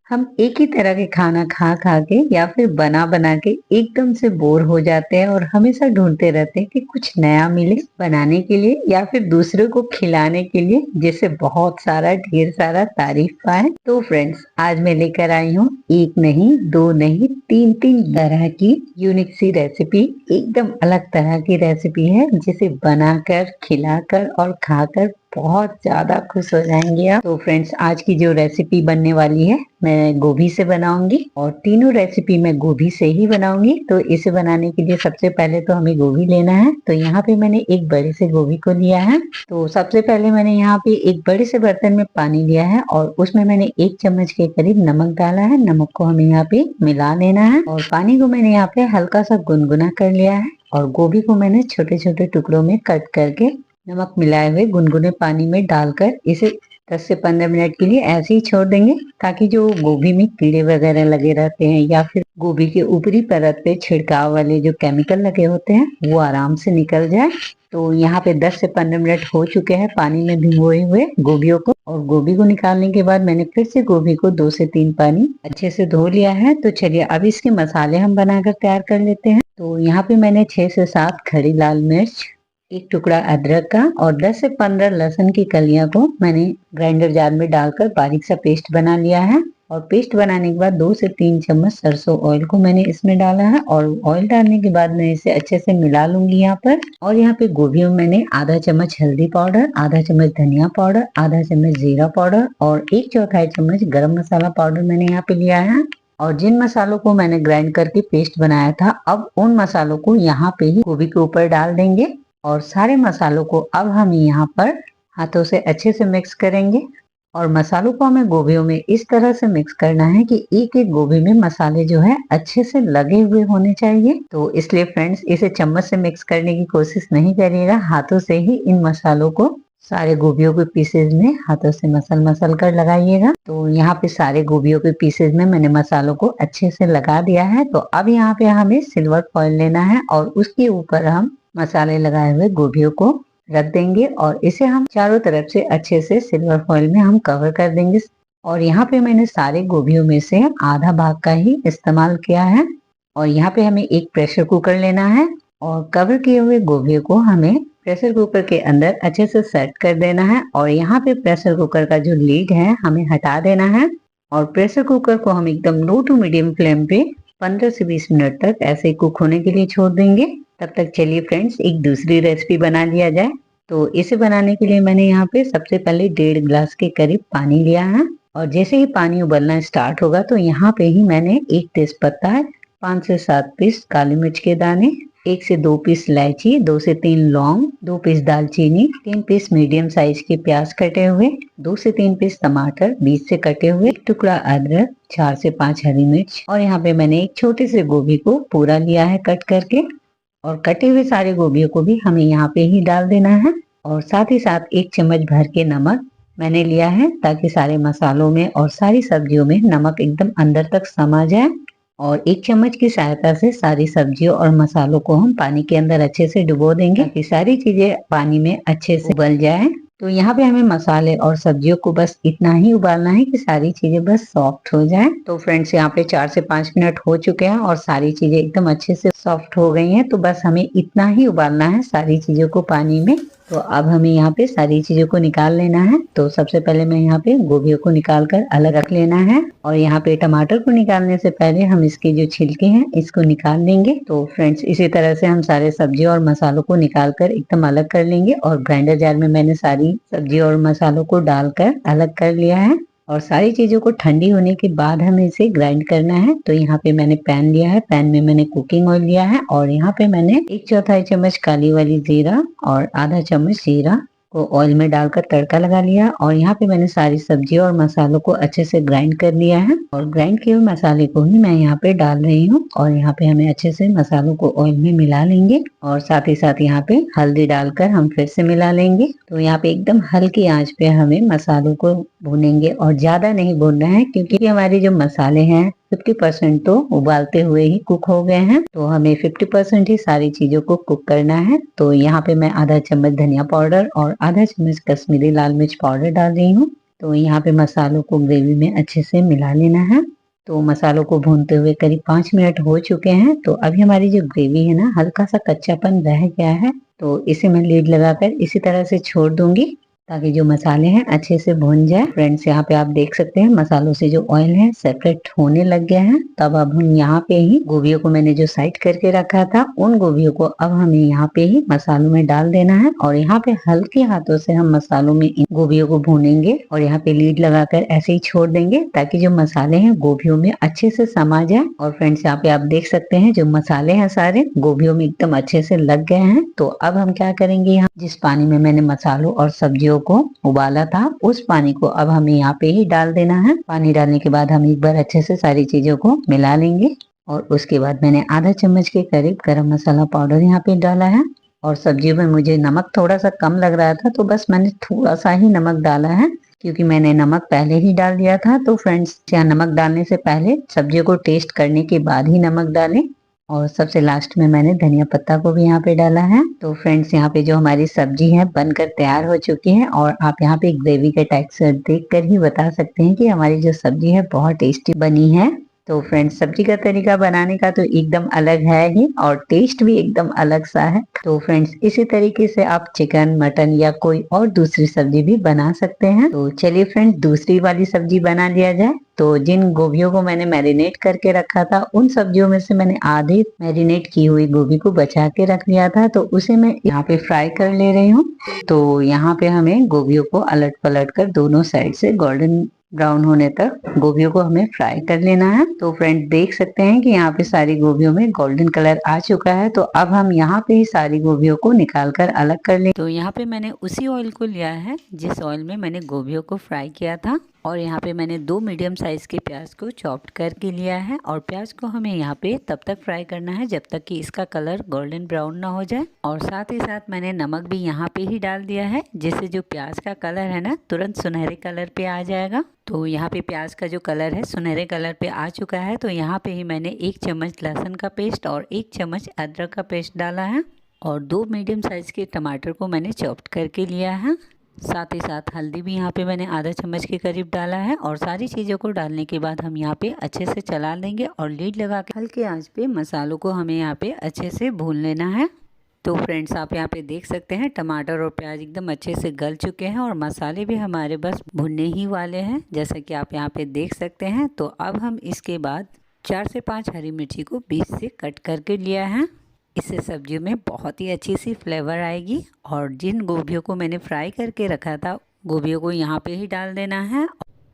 हम एक ही तरह के खाना खा खा के या फिर बना बना के एकदम से बोर हो जाते हैं और हमेशा ढूंढते रहते हैं कि कुछ नया मिले बनाने के लिए या फिर दूसरे को खिलाने के लिए, जिससे बहुत सारा ढेर सारा तारीफ पाए। तो फ्रेंड्स, आज मैं लेकर आई हूँ एक नहीं, दो नहीं, तीन तीन तरह की यूनिक सी रेसिपी। एकदम अलग तरह की रेसिपी है जिसे बनाकर, खिलाकर और खाकर बहुत ज्यादा खुश हो जाएंगे आप। तो फ्रेंड्स, आज की जो रेसिपी बनने वाली है मैं गोभी से बनाऊंगी और तीनों रेसिपी मैं गोभी से ही बनाऊंगी। तो इसे बनाने के लिए सबसे पहले तो हमें गोभी लेना है। तो यहाँ पे मैंने एक बड़े से गोभी को लिया है। तो सबसे पहले मैंने यहाँ पे एक बड़े से बर्तन में पानी लिया है और उसमें मैंने 1 चम्मच के करीब नमक डाला है। नमक को हमें यहाँ पे मिला लेना है और पानी को मैंने यहाँ पे हल्का सा गुनगुना कर लिया है और गोभी को मैंने छोटे छोटे टुकड़ों में कट करके नमक मिलाए हुए गुनगुने पानी में डालकर इसे 10 से 15 मिनट के लिए ऐसे ही छोड़ देंगे, ताकि जो गोभी में कीड़े वगैरह लगे रहते हैं या फिर गोभी के ऊपरी परत पे छिड़काव वाले जो केमिकल लगे होते हैं वो आराम से निकल जाए। तो यहाँ पे 10 से 15 मिनट हो चुके हैं पानी में भिगोए हुए गोभियों को। और गोभी को निकालने के बाद मैंने फिर से गोभी को 2 से 3 पानी अच्छे से धो लिया है। तो चलिए अब इसके मसाले हम बनाकर तैयार कर लेते हैं। तो यहाँ पे मैंने 6 से 7 खड़ी लाल मिर्च, एक टुकड़ा अदरक का और 10 से 15 लहसुन की कलियां को मैंने ग्राइंडर जार में डालकर बारीक सा पेस्ट बना लिया है। और पेस्ट बनाने के बाद 2 से 3 चम्मच सरसों ऑयल को मैंने इसमें डाला है और ऑयल डालने के बाद मैं इसे अच्छे से मिला लूंगी यहाँ पर। और यहाँ पे गोभी में मैंने आधा चम्मच हल्दी पाउडर, आधा चम्मच धनिया पाउडर, आधा चम्मच जीरा पाउडर और 1/4 चम्मच गरम मसाला पाउडर मैंने यहाँ पे लिया है। और जिन मसालों को मैंने ग्राइंड करके पेस्ट बनाया था, अब उन मसालों को यहाँ पे ही गोभी के ऊपर डाल देंगे और सारे मसालों को अब हम यहाँ पर हाथों से अच्छे से मिक्स करेंगे। और मसालों को हमें गोभियों में इस तरह से मिक्स करना है कि एक एक गोभी में मसाले जो है अच्छे से लगे हुए होने चाहिए। तो इसलिए फ्रेंड्स, इसे चम्मच से मिक्स करने की कोशिश नहीं करिएगा, हाथों से ही इन मसालों को सारे गोभियों के पीसेज में हाथों से मसल मसल कर लगाइएगा। तो यहाँ पे सारे गोभियों के पीसेज में मैंने मसालों को अच्छे से लगा दिया है। तो अब यहाँ पे हमें सिल्वर फॉइल लेना है और उसके ऊपर हम मसाले लगाए हुए गोभियों को रख देंगे और इसे हम चारों तरफ से अच्छे से सिल्वर फॉइल में हम कवर कर देंगे। और यहाँ पे मैंने सारे गोभियों में से आधा भाग का ही इस्तेमाल किया है। और यहाँ पे हमें एक प्रेशर कुकर लेना है और कवर किए हुए गोभियों को हमें प्रेशर कुकर के अंदर अच्छे से सेट कर देना है। और यहाँ पे प्रेशर कुकर का जो लीड है हमें हटा देना है और प्रेशर कुकर को हम एकदम लो टू मीडियम फ्लेम पे 15 से 20 मिनट तक ऐसे कुक होने के लिए छोड़ देंगे। तब तक चलिए फ्रेंड्स, एक दूसरी रेसिपी बना लिया जाए। तो इसे बनाने के लिए मैंने यहाँ पे सबसे पहले 1.5 गिलास के करीब पानी लिया है और जैसे ही पानी उबलना स्टार्ट होगा तो यहाँ पे ही मैंने 1 तेजपत्ता, 5 से 7 पीस काली मिर्च के दाने, 1 से 2 पीस इलायची, 2 से 3 लौंग, 2 पीस दालचीनी, 3 पीस मीडियम साइज के प्याज कटे हुए, 2 से 3 पीस टमाटर बीच से कटे हुए, 1 टुकड़ा अदरक, 4 से 5 हरी मिर्च और यहाँ पे मैंने एक छोटे से गोभी को पूरा लिया है कट करके। और कटे हुए सारे गोभियों को भी हमें यहाँ पे ही डाल देना है और साथ ही साथ 1 चम्मच भर के नमक मैंने लिया है, ताकि सारे मसालों में और सारी सब्जियों में नमक एकदम अंदर तक समा जाए। और 1 चम्मच की सहायता से सारी सब्जियों और मसालों को हम पानी के अंदर अच्छे से डुबो देंगे, ताकि सारी चीजें पानी में अच्छे से उबल जाए। तो यहाँ पे हमें मसाले और सब्जियों को बस इतना ही उबालना है कि सारी चीजें बस सॉफ्ट हो जाए। तो फ्रेंड्स, यहाँ पे 4 से 5 मिनट हो चुके हैं और सारी चीजें एकदम अच्छे से सॉफ्ट हो गई हैं। तो बस हमें इतना ही उबालना है सारी चीजों को पानी में। तो अब हमें यहाँ पे सारी चीजों को निकाल लेना है। तो सबसे पहले मैं यहाँ पे गोभियों को निकाल कर अलग रख लेना है और यहाँ पे टमाटर को निकालने से पहले हम इसके जो छिलके हैं इसको निकाल लेंगे। तो फ्रेंड्स, इसी तरह से हम सारे सब्जी और मसालों को निकाल कर एकदम अलग कर लेंगे। और ग्राइंडर जार में मैंने सारी सब्जी और मसालों को डालकर अलग कर लिया है और सारी चीजों को ठंडी होने के बाद हमें इसे ग्राइंड करना है। तो यहाँ पे मैंने पैन लिया है, पैन में मैंने कुकिंग ऑयल लिया है और यहाँ पे मैंने 1/4 चम्मच काली वाली जीरा और आधा चम्मच जीरा को ऑयल में डालकर तड़का लगा लिया। और यहाँ पे मैंने सारी सब्जी और मसालों को अच्छे से ग्राइंड कर लिया है और ग्राइंड किए हुए मसाले को ही मैं यहाँ पे डाल रही हूँ। और यहाँ पे हमें अच्छे से मसालों को ऑयल में मिला लेंगे और साथ ही साथ यहाँ पे हल्दी डालकर हम फिर से मिला लेंगे। तो यहाँ पे एकदम हल्की आंच पे हमें मसालों को भूनेंगे और ज्यादा नहीं भूनना है, क्योंकि हमारे जो मसाले हैं 50% तो उबालते हुए ही कुक हो गए हैं। तो हमें 50% ही सारी चीजों को कुक करना है। तो यहाँ पे मैं आधा चम्मच धनिया पाउडर और आधा चम्मच कश्मीरी लाल मिर्च पाउडर डाल रही हूँ तो यहाँ पे मसालों को ग्रेवी में अच्छे से मिला लेना है। तो मसालों को भूनते हुए करीब 5 मिनट हो चुके हैं। तो अभी हमारी जो ग्रेवी है ना, हल्का सा कच्चापन रह गया है, तो इसे मैं लीड लगाकर इसी तरह से छोड़ दूंगी ताकि जो मसाले हैं अच्छे से भुन जाए। फ्रेंड्स, यहाँ पे आप देख सकते हैं मसालों से जो ऑयल है सेपरेट होने लग गया है। तब अब हम यहाँ पे ही गोभियों को मैंने जो साइड करके रखा था, उन गोभियों को अब हमें यहाँ पे ही मसालों में डाल देना है और यहाँ पे हल्के हाथों से हम मसालों में इन गोभियों को भूनेंगे और यहाँ पे लीड लगाकर ऐसे ही छोड़ देंगे ताकि जो मसाले हैं गोभियों में अच्छे से समा जाए। और फ्रेंड्स, यहाँ पे आप देख सकते हैं जो मसाले हैं सारे गोभियों में एकदम अच्छे से लग गए हैं। तो अब हम क्या करेंगे, यहाँ जिस पानी में मैंने मसालों और सब्जियों को उबाला था, उस पानी को अब हमें यहाँ पे ही डाल देना है। पानी डालने के बाद हम एक बार अच्छे से सारी चीजों को मिला लेंगे और उसके बाद मैंने आधा चम्मच के करीब गरम मसाला पाउडर यहाँ पे डाला है। और सब्जियों में मुझे नमक थोड़ा सा कम लग रहा था, तो बस मैंने थोड़ा सा ही नमक डाला है क्योंकि मैंने नमक पहले ही डाल दिया था। तो फ्रेंड्स, यहाँ नमक डालने से पहले सब्जियों को टेस्ट करने के बाद ही नमक डालें। और सबसे लास्ट में मैंने धनिया पत्ता को भी यहाँ पे डाला है। तो फ्रेंड्स, यहाँ पे जो हमारी सब्जी है बनकर तैयार हो चुकी है और आप यहाँ पे ग्रेवी का टेक्सचर देखकर ही बता सकते हैं कि हमारी जो सब्जी है बहुत टेस्टी बनी है। तो फ्रेंड्स, सब्जी का तरीका बनाने का तो एकदम अलग है ही और टेस्ट भी एकदम अलग सा है। तो फ्रेंड्स, इसी तरीके से आप चिकन, मटन या कोई और दूसरी सब्जी भी बना सकते हैं। तो चलिए फ्रेंड्स, दूसरी वाली सब्जी बना लिया जाए। तो जिन गोभियों को मैंने मैरिनेट करके रखा था, उन सब्जियों में से मैंने आधी मैरिनेट की हुई गोभी को बचा के रख लिया था, तो उसे मैं यहाँ पे फ्राई कर ले रही हूँ। तो यहाँ पे हमें गोभियों को अलट पलट कर दोनों साइड से गोल्डन ब्राउन होने तक गोभियों को हमें फ्राई कर लेना है। तो फ्रेंड, देख सकते हैं कि यहाँ पे सारी गोभियों में गोल्डन कलर आ चुका है। तो अब हम यहाँ पे ही सारी गोभियों को निकाल कर अलग कर लें। तो यहाँ पे मैंने उसी ऑयल को लिया है जिस ऑयल में मैंने गोभियों को फ्राई किया था और यहाँ पे मैंने 2 मीडियम साइज के प्याज को चॉप्ड करके लिया है और प्याज को हमें यहाँ पे तब तक फ्राई करना है जब तक कि इसका कलर गोल्डन ब्राउन ना हो जाए। और साथ ही साथ मैंने नमक भी यहाँ पे ही डाल दिया है, जिससे जो प्याज का कलर है ना तुरंत सुनहरे कलर पे आ जाएगा। तो यहाँ पे प्याज का जो कलर है सुनहरे कलर पे आ चुका है। तो यहाँ पे ही मैंने 1 चम्मच लहसुन का पेस्ट और 1 चम्मच अदरक का पेस्ट डाला है और 2 मीडियम साइज के टमाटर को मैंने चॉप्ड करके लिया है। साथ ही साथ हल्दी भी यहाँ पे मैंने आधा चम्मच के करीब डाला है और सारी चीज़ों को डालने के बाद हम यहाँ पे अच्छे से चला लेंगे और लीड लगा के हल्के आंच पे मसालों को हमें यहाँ पे अच्छे से भून लेना है। तो फ्रेंड्स, आप यहाँ पे देख सकते हैं टमाटर और प्याज एकदम अच्छे से गल चुके हैं और मसाले भी हमारे बस भुनने ही वाले हैं, जैसा कि आप यहाँ पे देख सकते हैं। तो अब हम इसके बाद 4 से 5 हरी मिर्ची को बीच से कट करके लिया है। इससे सब्जियों में बहुत ही अच्छी सी फ्लेवर आएगी। और जिन गोभियों को मैंने फ्राई करके रखा था, गोभियों को यहाँ पे ही डाल देना है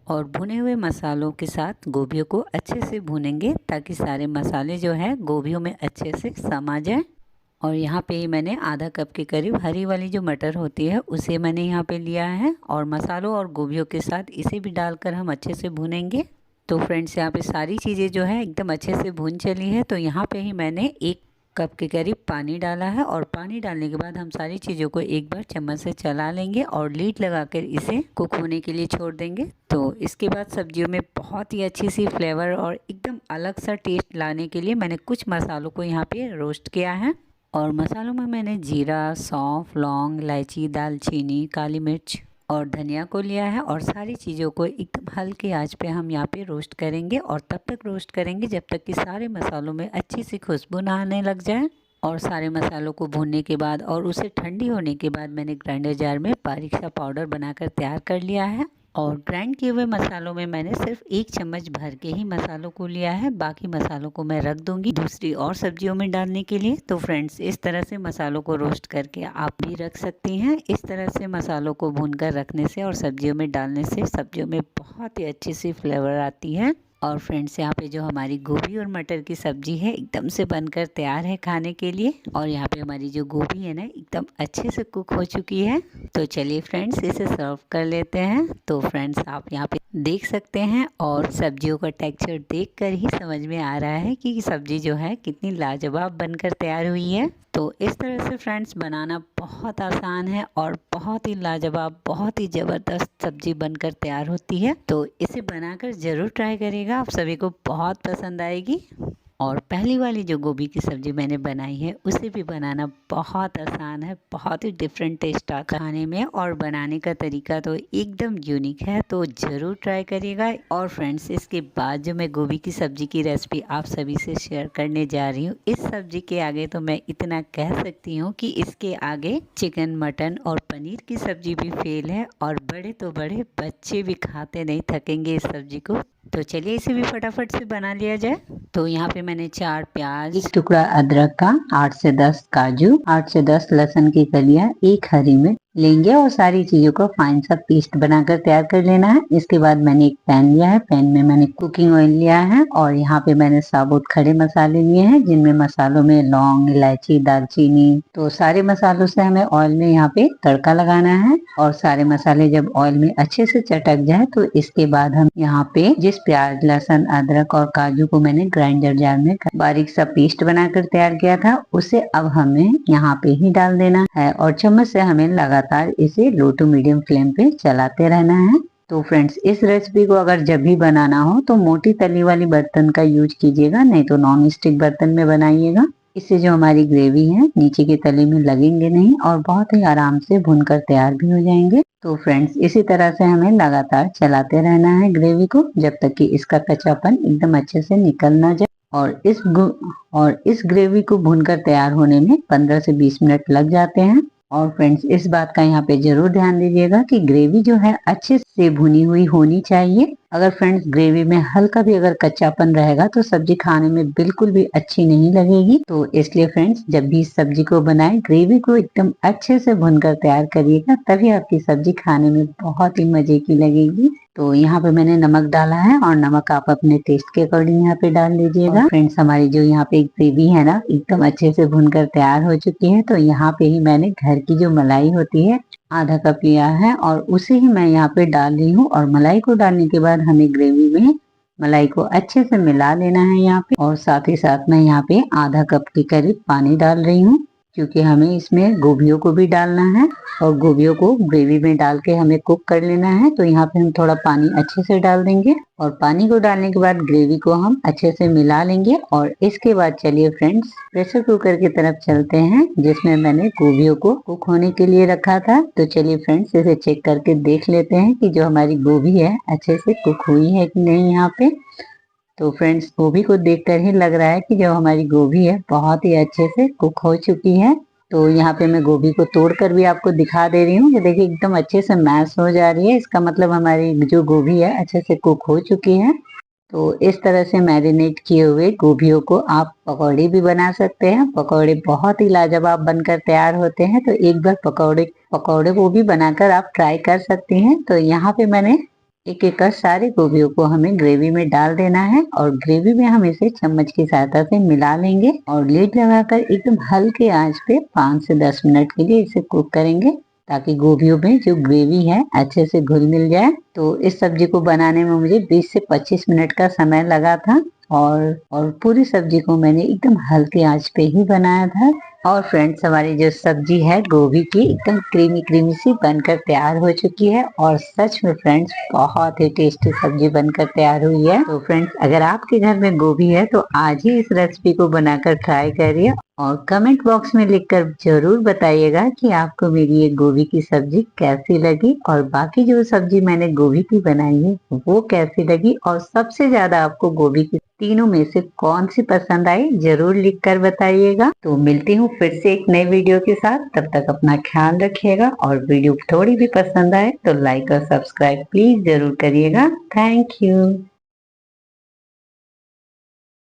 और भुने हुए मसालों के साथ गोभियों को अच्छे से भूनेंगे ताकि सारे मसाले जो है गोभियों में अच्छे से समा जाए। और यहाँ पे ही मैंने आधा कप के करीब हरी वाली जो मटर होती है उसे मैंने यहाँ पे लिया है और मसालों और गोभियों के साथ इसे भी डालकर हम अच्छे से भूनेंगे। तो फ्रेंड्स, यहाँ पे सारी चीज़ें जो है एकदम अच्छे से भून चली है। तो यहाँ पे ही मैंने 1 कप के करीब पानी डाला है और पानी डालने के बाद हम सारी चीज़ों को एक बार चम्मच से चला लेंगे और लीड लगाकर इसे कुक होने के लिए छोड़ देंगे। तो इसके बाद सब्जियों में बहुत ही अच्छी सी फ्लेवर और एकदम अलग सा टेस्ट लाने के लिए मैंने कुछ मसालों को यहाँ पे रोस्ट किया है। और मसालों में मैंने जीरा, सौंफ, लौंग, इलायची, दालचीनी, काली मिर्च और धनिया को लिया है और सारी चीज़ों को एकदम हल्के आंच पे हम यहाँ पे रोस्ट करेंगे और तब तक रोस्ट करेंगे जब तक कि सारे मसालों में अच्छी सी खुशबू ना आने लग जाए। और सारे मसालों को भूनने के बाद और उसे ठंडी होने के बाद मैंने ग्राइंडर जार में बारीक सा पाउडर बनाकर तैयार कर लिया है। और ग्राइंड किए हुए मसालों में मैंने सिर्फ 1 चम्मच भर के ही मसालों को लिया है, बाकी मसालों को मैं रख दूंगी दूसरी और सब्जियों में डालने के लिए। तो फ्रेंड्स, इस तरह से मसालों को रोस्ट करके आप भी रख सकती हैं। इस तरह से मसालों को भूनकर रखने से और सब्जियों में डालने से सब्जियों में बहुत ही अच्छी सी फ्लेवर आती है। और फ्रेंड्स, यहाँ पे जो हमारी गोभी और मटर की सब्जी है एकदम से बनकर तैयार है खाने के लिए। और यहाँ पे हमारी जो गोभी है ना एकदम अच्छे से कुक हो चुकी है। तो चलिए फ्रेंड्स, इसे सर्व कर लेते हैं। तो फ्रेंड्स, आप यहाँ पे देख सकते हैं और सब्जियों का टेक्सचर देखकर ही समझ में आ रहा है कि सब्जी जो है कितनी लाजवाब बनकर तैयार हुई है। तो इस तरह से फ्रेंड्स बनाना बहुत आसान है और बहुत ही लाजवाब, बहुत ही ज़बरदस्त सब्जी बनकर तैयार होती है। तो इसे बनाकर ज़रूर ट्राई करिएगा, आप सभी को बहुत पसंद आएगी। और पहली वाली जो गोभी की सब्ज़ी मैंने बनाई है उसे भी बनाना बहुत आसान है, बहुत ही डिफरेंट टेस्ट आता है खाने में और बनाने का तरीका तो एकदम यूनिक है, तो ज़रूर ट्राई करिएगा। और फ्रेंड्स, इसके बाद जो मैं गोभी की सब्ज़ी की रेसिपी आप सभी से शेयर करने जा रही हूँ, इस सब्ज़ी के आगे तो मैं इतना कह सकती हूँ कि इसके आगे चिकन, मटन और पनीर की सब्ज़ी भी फेल है और बड़े तो बड़े बच्चे भी खाते नहीं थकेंगे इस सब्ज़ी को। तो चलिए इसे भी फटाफट से बना लिया जाए। तो यहाँ पे मैंने 4 प्याज, 1 टुकड़ा अदरक का, 8 से 10 काजू, 8 से 10 लहसुन की कलियां, 1 हरी मिर्च लेंगे और सारी चीजों को फाइन सा पेस्ट बनाकर तैयार कर लेना है। इसके बाद मैंने एक पैन लिया है, पैन में मैंने कुकिंग ऑयल लिया है और यहाँ पे मैंने साबुत खड़े मसाले लिए हैं, जिनमें मसालों में लौंग, इलायची, दालचीनी, तो सारे मसालों से हमें ऑयल में यहाँ पे तड़का लगाना है। और सारे मसाले जब ऑयल में अच्छे से चटक जाए तो इसके बाद हम यहाँ पे जिस प्याज, लहसुन, अदरक और काजू को मैंने ग्राइंडर जार में बारीक सा पेस्ट बनाकर तैयार किया था, उसे अब हमें यहाँ पे ही डाल देना है और चम्मच से हमें लगातार इसे लो टू मीडियम फ्लेम पे चलाते रहना है। तो फ्रेंड्स, इस रेसिपी को अगर जब भी बनाना हो तो मोटी तली वाली बर्तन का यूज कीजिएगा, नहीं तो नॉन स्टिक बर्तन में बनाइएगा। इससे जो हमारी ग्रेवी है नीचे की तली में लगेंगे नहीं और बहुत ही आराम से भुनकर तैयार भी हो जाएंगे। तो फ्रेंड्स, इसी तरह से हमें लगातार चलाते रहना है ग्रेवी को जब तक कि इसका कच्चापन एकदम अच्छे से निकल ना जाए। और इस ग्रेवी को भूनकर तैयार होने में 15 से 20 मिनट लग जाते हैं। और फ्रेंड्स, इस बात का यहाँ पे जरूर ध्यान दीजिएगा कि ग्रेवी जो है अच्छे से भुनी हुई होनी चाहिए। अगर फ्रेंड्स ग्रेवी में हल्का भी अगर कच्चापन रहेगा तो सब्जी खाने में बिल्कुल भी अच्छी नहीं लगेगी। तो इसलिए फ्रेंड्स, जब भी इस सब्जी को बनाएं ग्रेवी को एकदम अच्छे से भुनकर तैयार करिएगा, तभी आपकी सब्जी खाने में बहुत ही मजे की लगेगी। तो यहाँ पे मैंने नमक डाला है और नमक आप अपने टेस्ट के अकॉर्डिंग यहाँ पे डाल लीजिएगा। फ्रेंड्स, हमारी जो यहाँ पे ग्रेवी है ना एकदम अच्छे से भुनकर तैयार हो चुकी है। तो यहाँ पे ही मैंने घर की जो मलाई होती है आधा कप लिया है और उसे ही मैं यहाँ पे डाल रही हूँ। और मलाई को डालने के बाद हमें ग्रेवी में मलाई को अच्छे से मिला लेना है यहाँ पे। और साथ ही साथ मैं यहाँ पे आधा कप के करीब पानी डाल रही हूँ, क्योंकि हमें इसमें गोभियों को भी डालना है और गोभियों को ग्रेवी में डाल के हमें कुक कर लेना है। तो यहाँ पे हम थोड़ा पानी अच्छे से डाल देंगे और पानी को डालने के बाद ग्रेवी को हम अच्छे से मिला लेंगे। और इसके बाद चलिए फ्रेंड्स, प्रेशर कुकर की तरफ चलते हैं जिसमें मैंने गोभियों को कुक होने के लिए रखा था। तो चलिए फ्रेंड्स, इसे चेक करके देख लेते हैं कि जो हमारी गोभी है अच्छे से कुक हुई है कि नहीं यहाँ पे। तो फ्रेंड्स, गोभी को देखकर ही लग रहा है कि जो हमारी गोभी है बहुत ही अच्छे से कुक हो चुकी है। तो यहाँ पे मैं गोभी को तोड़कर भी आपको दिखा दे रही हूँ कि देखिए एकदम अच्छे से मैश हो जा रही है। इसका मतलब हमारी जो गोभी है अच्छे से कुक हो चुकी है। तो इस तरह से मैरिनेट किए हुए गोभियों को आप पकौड़े भी बना सकते हैं। पकौड़े बहुत ही लाजवाब बनकर तैयार होते हैं। तो एक बार पकौड़े वो भी बनाकर आप ट्राई कर सकती हैं। तो यहाँ पे मैंने एक एक कर सारे गोभियों को हमें ग्रेवी में डाल देना है और ग्रेवी में हम इसे चम्मच की सहायता से मिला लेंगे और लीड लगाकर एकदम हल्के आंच पे 5 से 10 मिनट के लिए इसे कुक करेंगे, ताकि गोभियों में जो ग्रेवी है अच्छे से घुल मिल जाए। तो इस सब्जी को बनाने में मुझे 20 से 25 मिनट का समय लगा था और पूरी सब्जी को मैंने एकदम हल्के आंच पे ही बनाया था। और फ्रेंड्स, हमारी जो सब्जी है गोभी की एकदम क्रीमी क्रीमी सी बनकर तैयार हो चुकी है और सच में फ्रेंड्स बहुत ही टेस्टी सब्जी बनकर तैयार हुई है। तो फ्रेंड्स, अगर आपके घर में गोभी है तो आज ही इस रेसिपी को बनाकर ट्राई करिए और कमेंट बॉक्स में लिखकर जरूर बताइएगा कि आपको मेरी ये गोभी की सब्जी कैसी लगी और बाकी जो सब्जी मैंने गोभी की बनाई है वो कैसी लगी और सबसे ज्यादा आपको गोभी की तीनों में से कौन सी पसंद आई जरूर लिखकर बताइएगा। तो मिलती हूँ फिर से एक नए वीडियो के साथ, तब तक अपना ख्याल रखिएगा और वीडियो थोड़ी भी पसंद आए तो लाइक और सब्सक्राइब प्लीज जरूर करिएगा। Thank you.